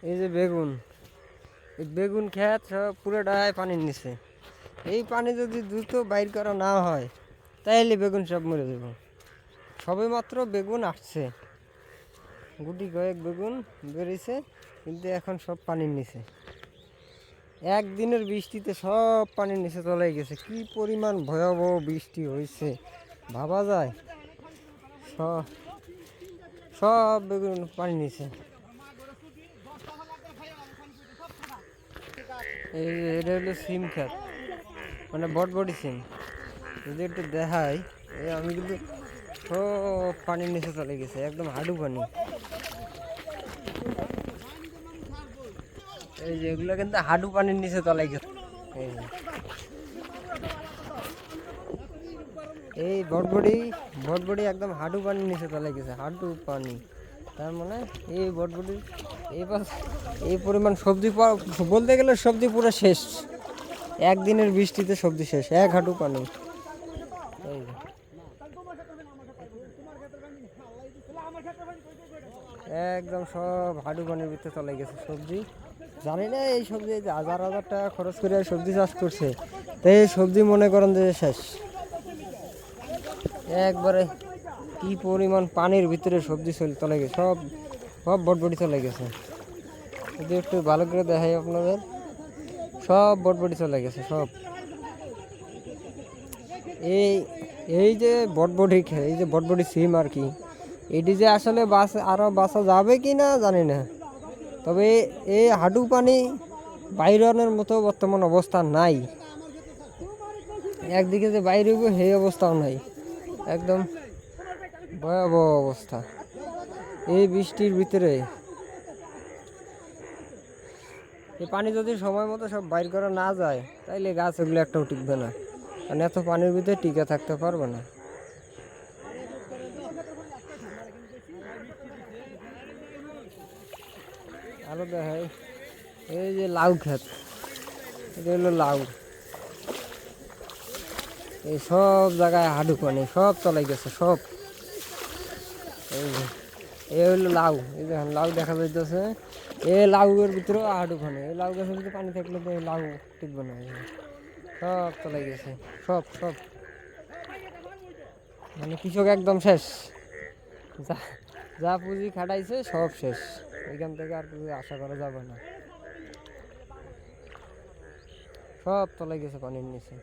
এই যে বেগুন, এই বেগুন ক্ষেত সব পুরোটাই পানির নিচে। এই পানি যদি দ্রুত বাইর করা না হয় তাহলে বেগুন সব মরে যাব। সবে মাত্র বেগুন আসছে, গুটি কয়েক বেগুন বেরিয়েছে, কিন্তু এখন সব পানির নিচে। একদিনের বৃষ্টিতে সব পানির নিচে চলে গেছে। কি পরিমাণ ভয়াবহ বৃষ্টি হয়েছে ভাবা যায়। সব সব বেগুন পানির নিচে। এই যে এটা হলো সিম ক্ষেত, মানে বটবটি সিম। যদি একটু দেখাই, আমি কিন্তু সব পানির নিচে চলে গেছে, একদম হাঁটু পানি। এই যে এগুলো কিন্তু হাঁটু পানির নিচে চলে গেছে। এই যে এই বটবটি বটবটি একদম হাঁটু পানির নিচে চলে গেছে, হাঁটু পানি। তার মানে এই বটবটির এই পরিমাণ সবজি বলতে গেলে সবজি পুরো শেষ। একদিনের বৃষ্টিতে সবজি শেষ, এক হাঁটু পানি। এই যে একদম সব হাঁটু পানির ভিতরে চলে গেছে সবজি। জানি না এই সবজি যে হাজার হাজার টাকা খরচ করে সবজি চাষ করছে, তো এই সবজি মনে করেন যে শেষ একবারে। কি পরিমাণ পানির ভিতরে সবজি চলে গেছে, সব সব বটবটি চলে গেছে। যদি একটু ভালো করে দেখাই আপনাদের, সব বটবটি চলে গেছে সব। এই এই যে বটবটি, এই যে বটবটি সিম আর কি, এটি যে আসলে আরও বাঁচা যাবে কি না জানি না। তবে এই হাঁটু পানি বাইরনের মতো বর্তমান অবস্থা নাই। একদিকে যে বাইরে হইব সেই অবস্থাও নাই, একদম ভয়াবহ অবস্থা এই বৃষ্টির ভিতরে। এই পানি যদি সময় মতো সব বাইর করা না যায় তাইলে গাছ এগুলো একটাও টিকবে না, কারণ এত পানির ভিতরে টিকে থাকতে পারবে না। আরো দেখাই, এই যে লাউ ক্ষেত, এটা হলো লাউ। এই সব জায়গায় হাঁটু পানি, সব চলে গেছে সব। এই যে এই হলো লাউ, এই দেখেন লাউ দেখা যাইতেছে। এই লাউয়ের ভিতরেও হাঁটু পানি। এই লাউ গাছের ভিতরে পানি থাকলে তো এই লাউ টিকবে না। সব চলে গেছে, সব সব। মানে কৃষক একদম শেষ, যা যা পুঁজি খাটাইছে সব শেষ। এখান থেকে আর কিছু আশা করা যাবে না, সব চলে গেছে পানির নিচে।